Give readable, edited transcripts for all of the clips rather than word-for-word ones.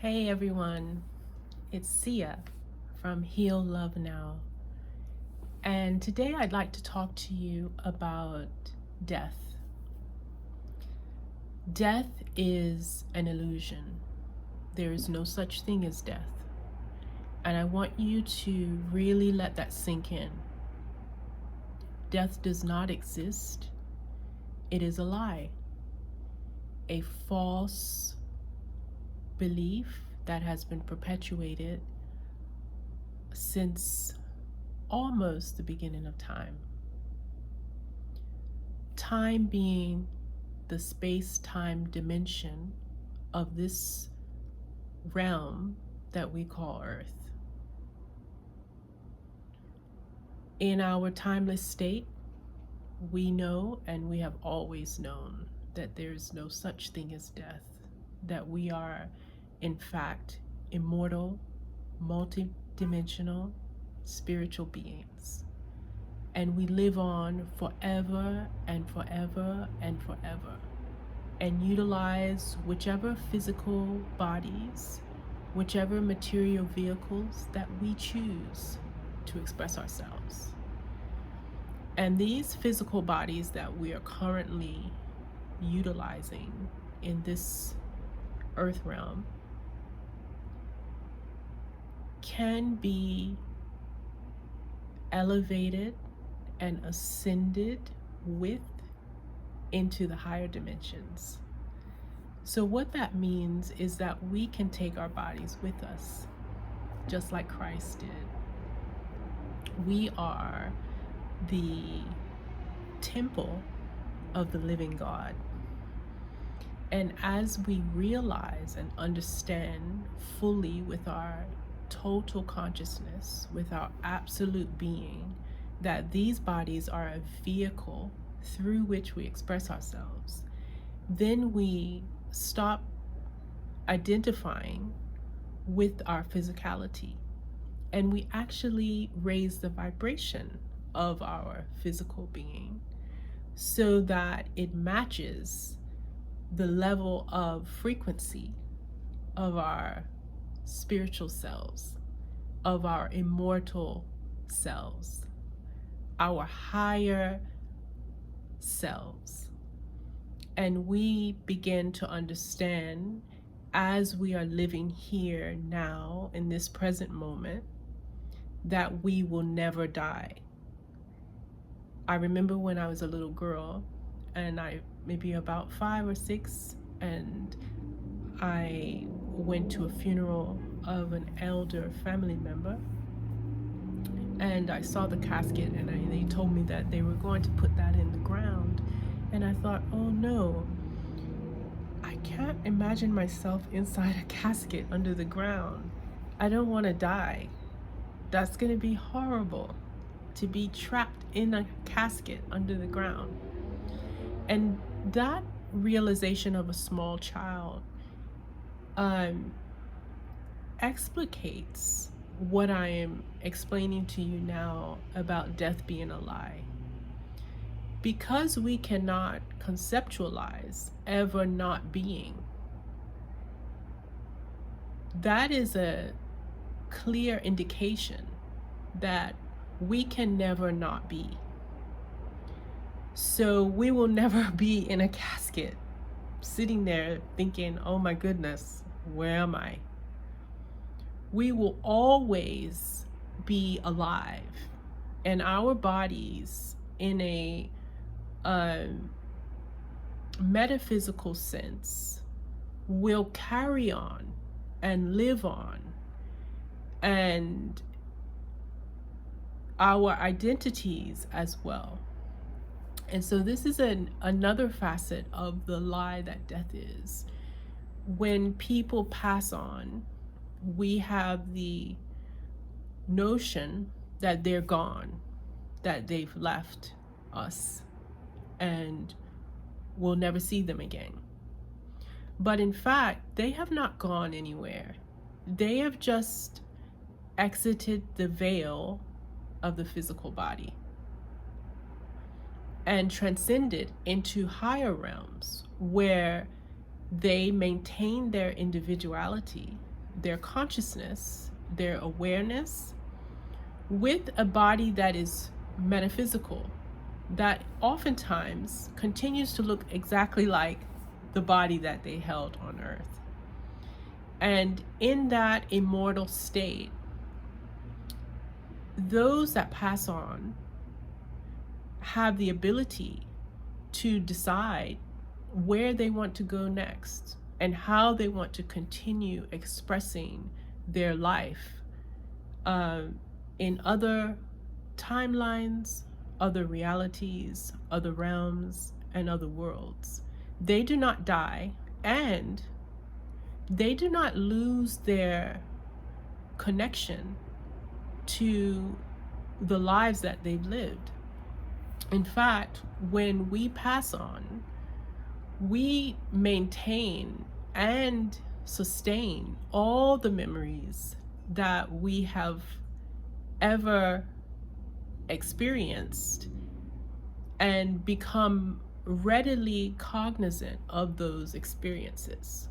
Hey everyone, it's Sia from Heal Love Now. And today I'd like to talk to you about death. Death is an illusion. There is no such thing as death. And I want you to really let that sink in. Death does not exist. It is a lie, a false belief that has been perpetuated since almost the beginning of time. Time being the space-time dimension of this realm that we call Earth. In our timeless state, we know and we have always known that there is no such thing as death, that we are, in fact, immortal, multi-dimensional, spiritual beings. And we live on forever and forever and forever, and utilize whichever physical bodies, whichever material vehicles that we choose to express ourselves. And these physical bodies that we are currently utilizing in this earth realm can be elevated and ascended with into the higher dimensions. So what that means is that we can take our bodies with us, just like Christ did. We are the temple of the living God. And as we realize and understand fully with our total consciousness, with our absolute being, that these bodies are a vehicle through which we express ourselves, then we stop identifying with our physicality, and we actually raise the vibration of our physical being so that it matches the level of frequency of our spiritual selves, of our immortal selves, our higher selves. And we begin to understand, as we are living here now in this present moment, that we will never die. I remember when I was a little girl, and I maybe about 5 or 6, and I went to a funeral of an elder family member, and I saw the casket, and they told me that they were going to put that in the ground. And I thought, oh no, I can't imagine myself inside a casket under the ground. I don't want to die. That's going to be horrible, to be trapped in a casket under the ground. And that realization of a small child explicates what I am explaining to you now about death being a lie. Because we cannot conceptualize ever not being, that is a clear indication that we can never not be. So we will never be in a casket sitting there thinking, oh my goodness, where am I? We will always be alive, and our bodies, in a metaphysical sense, will carry on and live on, and our identities as well. And so this is another facet of the lie that death is. When people pass on, we have the notion that they're gone, that they've left us, and we'll never see them again. But in fact, they have not gone anywhere. They have just exited the veil of the physical body and transcended into higher realms where they maintain their individuality their consciousness, their awareness, with a body that is metaphysical, that oftentimes continues to look exactly like the body that they held on earth. And in that immortal state, those that pass on have the ability to decide where they want to go next and how they want to continue expressing their life in other timelines, other realities, other realms, and other worlds. They do not die, and they do not lose their connection to the lives that they've lived. In fact, when we pass on, we maintain and sustain all the memories that we have ever experienced and become readily cognizant of those experiences.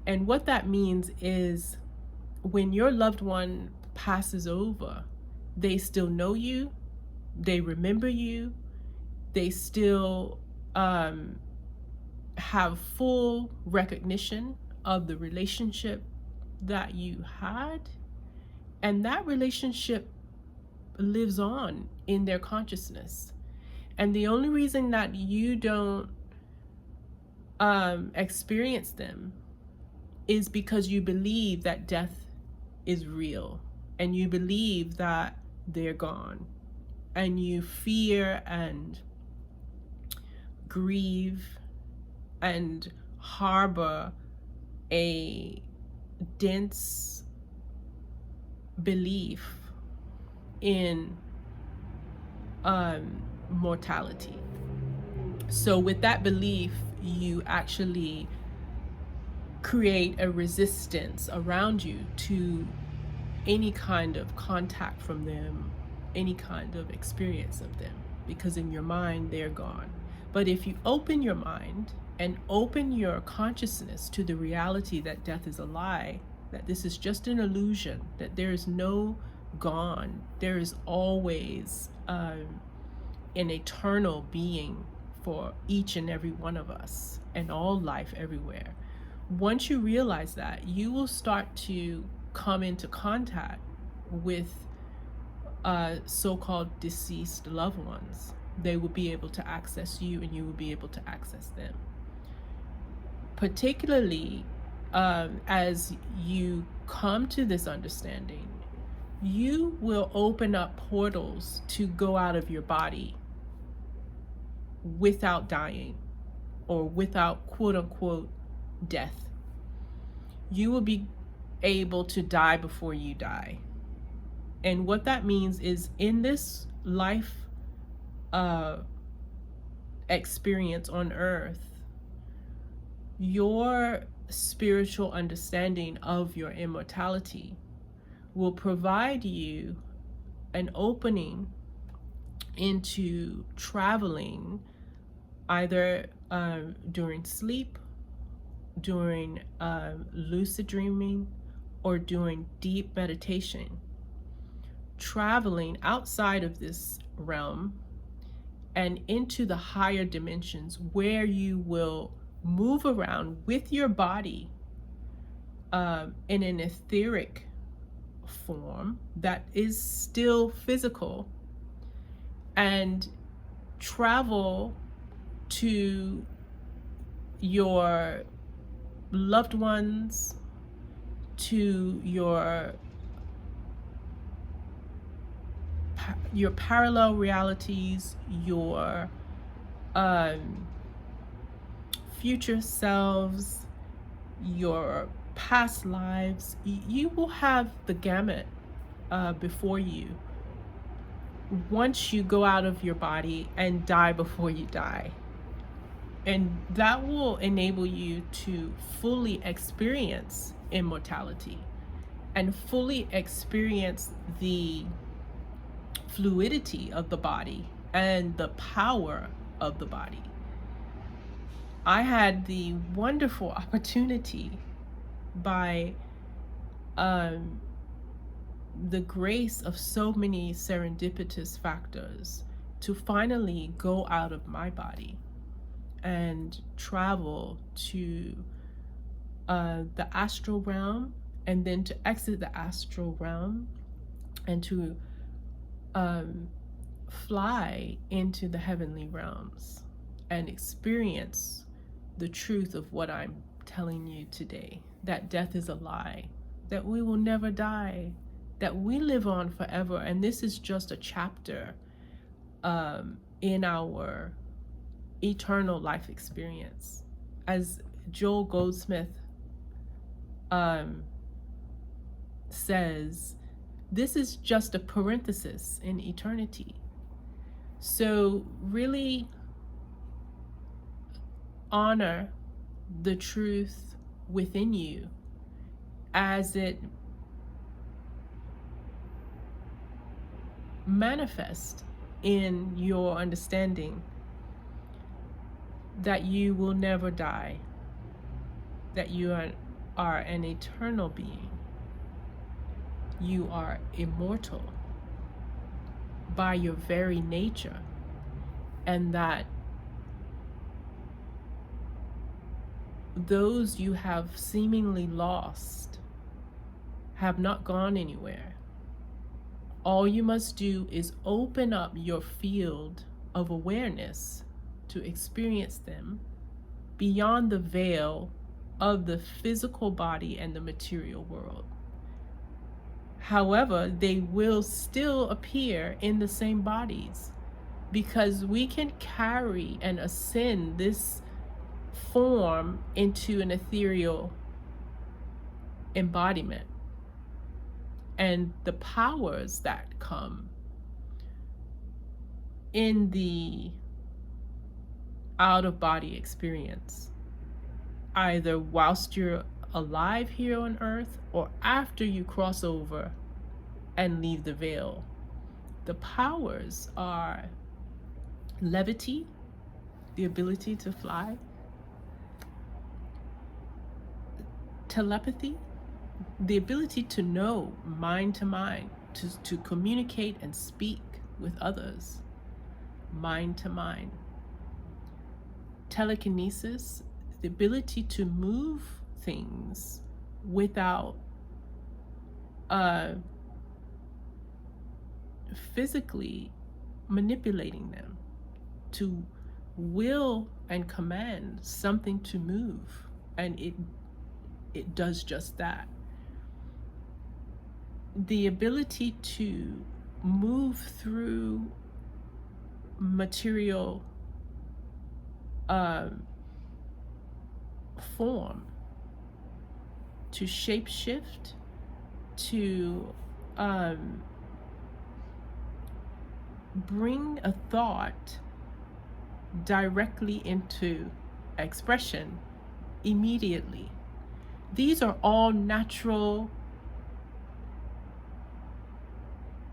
And what that means is when your loved one passes over, they still know you, they remember you, they still have full recognition of the relationship that you had, and that relationship lives on in their consciousness. And the only reason that you don't experience them is because you believe that death is real, and you believe that they're gone, and you fear and grieve and harbor a dense belief in mortality. So with that belief, you actually create a resistance around you to any kind of contact from them, any kind of experience of them, because in your mind, they're gone. But if you open your mind and open your consciousness to the reality that death is a lie, that this is just an illusion, that there is no gone, there is always an eternal being for each and every one of us and all life everywhere. Once you realize that, you will start to come into contact with so-called deceased loved ones. They will be able to access you, and you will be able to access them. Particularly as you come to this understanding, you will open up portals to go out of your body without dying, or without quote unquote death. You will be able to die before you die. And what that means is, in this life experience on earth, your spiritual understanding of your immortality will provide you an opening into traveling either during sleep, during lucid dreaming, or during deep meditation, traveling outside of this realm and into the higher dimensions, where you will move around with your body in an etheric form that is still physical, and travel to your loved ones, to your parallel realities, your future selves, your past lives. You will have the gamut before you once you go out of your body and die before you die. And that will enable you to fully experience immortality and fully experience the fluidity of the body and the power of the body. I had the wonderful opportunity by um, the grace of so many serendipitous factors to finally go out of my body and travel to the astral realm, and then to exit the astral realm and to um, fly into the heavenly realms and experience the truth of what I'm telling you today, that death is a lie, that we will never die, that we live on forever. And this is just a chapter in our eternal life experience. As Joel Goldsmith says, this is just a parenthesis in eternity. So really honor the truth within you as it manifests in your understanding that you will never die, that you are an eternal being. You are immortal by your very nature, and that those you have seemingly lost have not gone anywhere. All you must do is open up your field of awareness to experience them beyond the veil of the physical body and the material world. However, they will still appear in the same bodies, because we can carry and ascend this form into an ethereal embodiment. And the powers that come in the out-of-body experience, either whilst you're alive here on earth or after you cross over and leave the veil. The powers are levity, the ability to fly, telepathy, the ability to know mind to mind, to communicate and speak with others, mind to mind. Telekinesis, the ability to move things without physically manipulating them, to will and command something to move, and it does just that. The ability to move through material form, to shapeshift, to bring a thought directly into expression immediately. These are all natural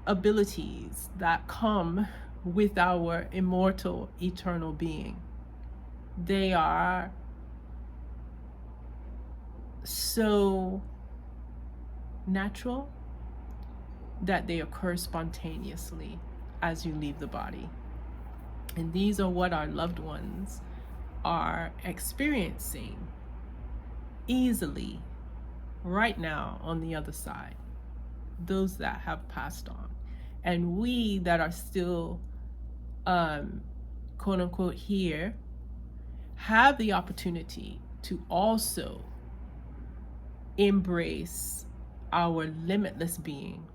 abilities that come with our immortal, eternal being. They are so natural that they occur spontaneously as you leave the body. And these are what our loved ones are experiencing easily right now on the other side, those that have passed on. And we that are still quote unquote here have the opportunity to also embrace our limitless being,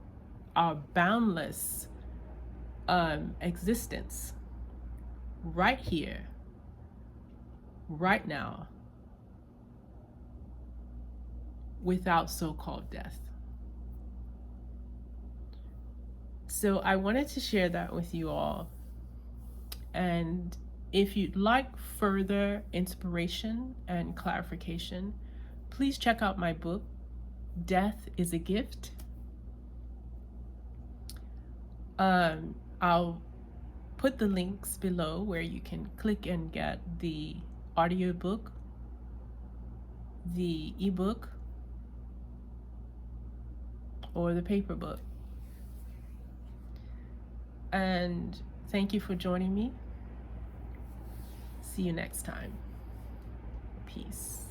our boundless existence right here, right now, without so-called death. So I wanted to share that with you all. And if you'd like further inspiration and clarification, please check out my book, Death is a Gift. I'll put the links below where you can click and get the audiobook, the ebook, or the paper book. And thank you for joining me. See you next time. Peace.